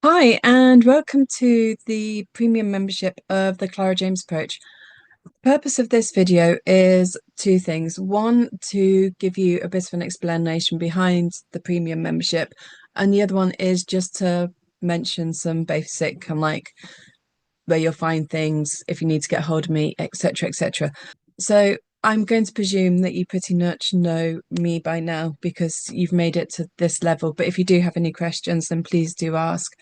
Hi, and welcome to the premium membership of the Clara James Approach. The purpose of this video is two things. One, to give you a bit of an explanation behind the premium membership, and the other one is just to mention some basic and like where you'll find things if you need to get hold of me, etc., etc. So I'm going to presume that you pretty much know me by now because you've made it to this level. But if you do have any questions, then please do ask.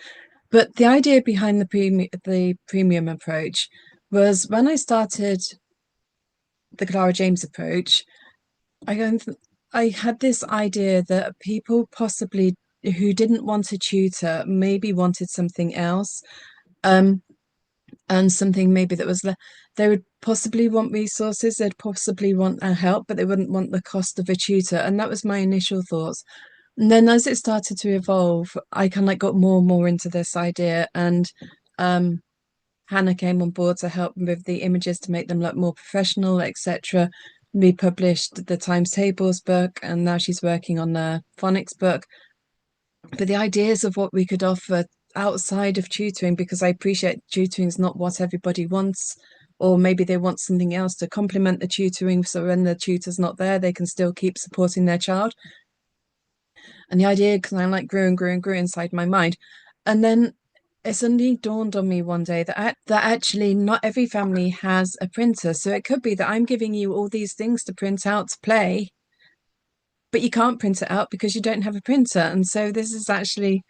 But the idea behind the premium approach was when I started the Clara James approach, I I had this idea that people possibly who didn't want a tutor maybe wanted something else, um, and something maybe that was they would possibly want resources, they'd possibly want help, but they wouldn't want the cost of a tutor. And that was my initial thoughts. And then as it started to evolve, I kind of like got more and more into this idea, and um, Hannah came on board to help with the images to make them look more professional, etc. We published the Times Tables book, and now she's working on the phonics book. But the ideas of what we could offer outside of tutoring, because I appreciate tutoring is not what everybody wants, or maybe they want something else to complement the tutoring, so when the tutor's not there, they can still keep supporting their child. And the idea kind of like grew and grew and grew inside my mind. And then it suddenly dawned on me one day that actually not every family has a printer. So it could be that I'm giving you all these things to print out to play, but you can't print it out because you don't have a printer. And so this is actually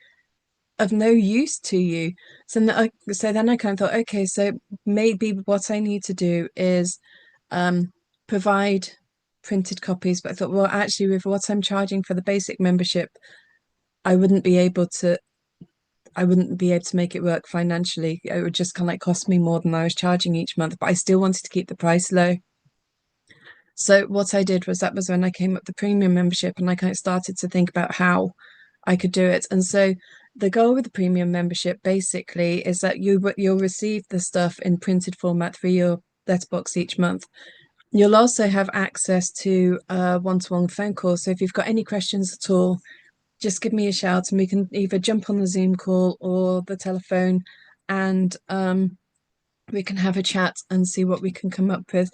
of no use to you. So then I kind of thought, okay, so maybe what I need to do is provide printed copies. But I thought, well, actually, with what I'm charging for the basic membership, I wouldn't be able to I wouldn't be able to make it work financially. It would just kind of like cost me more than I was charging each month, but I still wanted to keep the price low. So what I did was that was when I came up the premium membership, and I kind of started to think about how I could do it. And so the goal with the premium membership basically is that you'll receive the stuff in printed format through your letterbox each month. You'll also have access to a one-to-one phone call. So if you've got any questions at all, just give me a shout and we can either jump on the Zoom call or the telephone, and we can have a chat and see what we can come up with.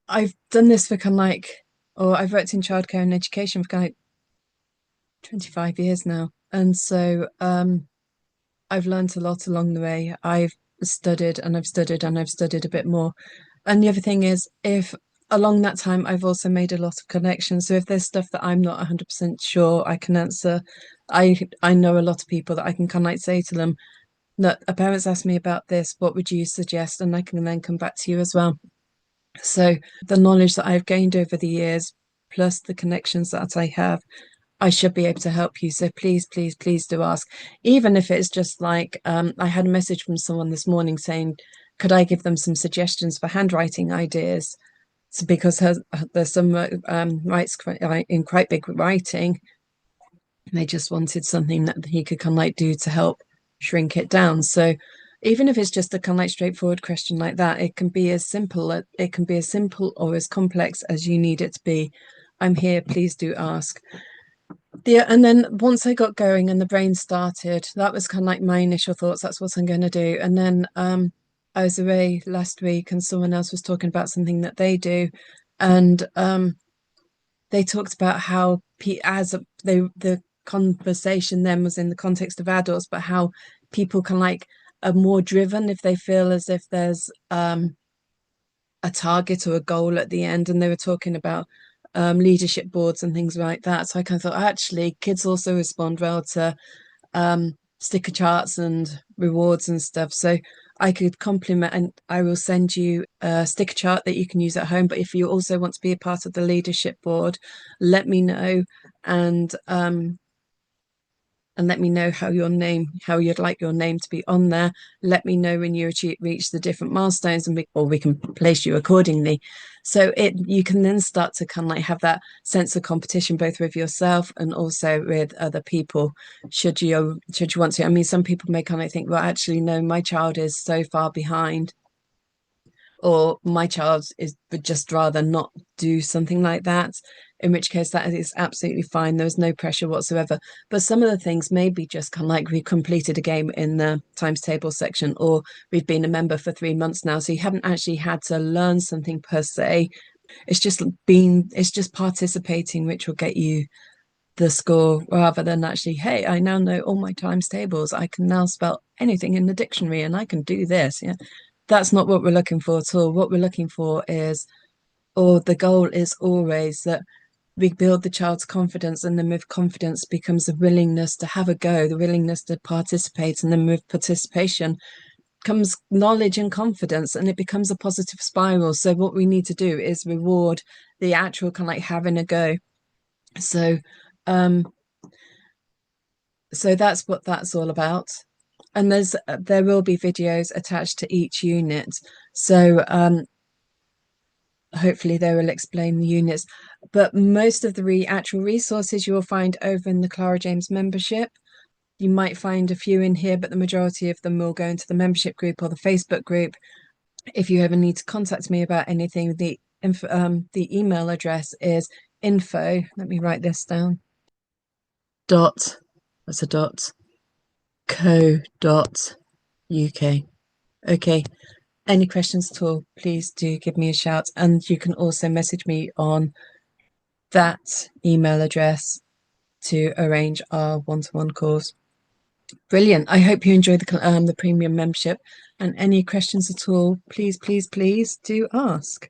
I've done this for kind of like, or I've worked in childcare and education for kind of like 25 years now. And so I've learned a lot along the way. I've studied and I've studied and I've studied a bit more. And the other thing is, if along that time, I've also made a lot of connections. So if there's stuff that I'm not 100% sure I can answer, I know a lot of people that I can kind of like say to them, that a parent's asked me about this, what would you suggest? And I can then come back to you as well. So the knowledge that I've gained over the years, plus the connections that I have, I should be able to help you. So please, please, please do ask. Even if it's just like I had a message from someone this morning saying, could I give them some suggestions for handwriting ideas? So because there's some writes in quite big writing, and they just wanted something that he could kind of like do to help shrink it down. So even if it's just a kind of like straightforward question like that, it can be as simple or as complex as you need it to be. I'm here, please do ask. Yeah, and then once I got going and the brain started, that was kind of like my initial thoughts. That's what I'm going to do. And then I was away last week, and someone else was talking about something that they do, and they talked about how the conversation then was in the context of adults, but how people can like are more driven if they feel as if there's a target or a goal at the end. And they were talking about leadership boards and things like that. So I kind of thought, actually, kids also respond well to sticker charts and rewards and stuff. So I could complement, and I will send you a sticker chart that you can use at home. But if you also want to be a part of the leadership board, let me know, and let me know how you'd like your name to be on there. Let me know when you reach the different milestones, and we can place you accordingly. So you can then start to kind of like have that sense of competition, both with yourself and also with other people, should you want to. I mean, some people may kind of think, well, actually, no, my child is so far behind, or my child would just rather not do something like that. in which case that is absolutely fine. There was no pressure whatsoever. But some of the things may be just kind of like we completed a game in the times table section, or we've been a member for 3 months now, so you haven't actually had to learn something per se. It's just participating which will get you the score, rather than actually, hey, I now know all my times tables. I can now spell anything in the dictionary and I can do this. Yeah. That's not what we're looking for at all. What we're looking for is, or the goal is always that we build the child's confidence, and then with confidence becomes the willingness to have a go, the willingness to participate, and then with participation comes knowledge and confidence, and it becomes a positive spiral. So what we need to do is reward the actual kind of like having a go. So so that's what that's all about. And there will be videos attached to each unit. So hopefully they will explain the units. But most of the actual resources you will find over in the Clara James membership. You might find a few in here, but the majority of them will go into the membership group or the Facebook group. If you ever need to contact me about anything, the email address is info. Let me write this down. Dot. That's a dot. co.uk. Okay. Any questions at all, please do give me a shout. And you can also message me on that email address to arrange our one-to-one calls. Brilliant. I hope you enjoyed the premium membership. And any questions at all, please, please, please do ask.